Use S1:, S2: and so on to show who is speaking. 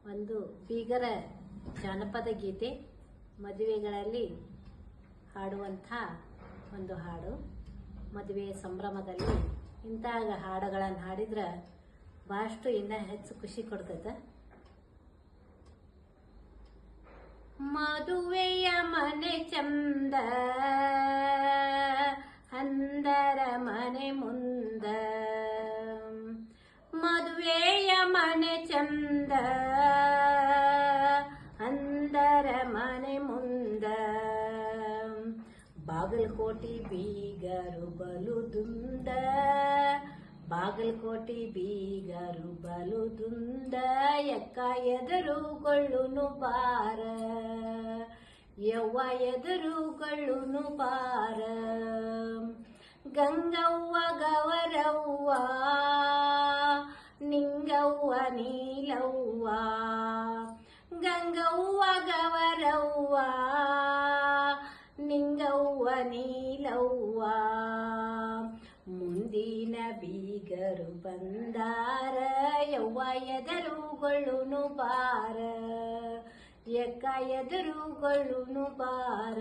S1: ಒಂದು ಬೀಗರ ಜಾನಪದ ಗೀತೆ, ಮದುವೆಗಳಲ್ಲಿ ಹಾಡುವಂಥ ಒಂದು ಹಾಡು. ಮದುವೆ ಸಂಭ್ರಮದಲ್ಲಿ ಇಂತಹ ಹಾಡುಗಳನ್ನು ಹಾಡಿದ್ರೆ ಭಾಳಷ್ಟು ಇನ್ನೂ ಹೆಚ್ಚು ಖುಷಿ ಕೊಡ್ತೈತೆ. ಮದುವೆಯ ಮನೆ ಚಂದ, ಅಂದರ ಮನೆ ಮುಂದ. ಮದುವೆಯ ಮನೆ ಚಂದ, ಅಂದರ ಮನೆ ಮುಂದ. ಬಾಗಲಕೋಟೆ ಬೀಗರು ಬಲು ದುಂದ, ಬಾಗಲಕೋಟೆ ಬೀಗರು ಬಲು ದುಂದ. ಎಕ್ಕ ಎದುರುಗೊಳ್ಳುನು ಬಾರ, ಯವ್ವ ಎದುರುಗೊಳ್ಳುನು ಬಾರ. ಗಂಗವ್ವ ಗವರವ್ವ, ನಿಂಗವ್ವ ನೀಲವ್ವ. ಗಂಗವ್ವ ಗವರವ್ವ, ನಿಂಗವ್ವ ನೀಲವ್ವ. ಮುಂದಿನ ಬೀಗರು ಬಂದಾರ, ಯವ್ವ ಎದುರುಗೊಳ್ಳುನು ಬಾರ, ಎಕ್ಕ ಎದುರುಗೊಳ್ಳುನು ಬಾರ.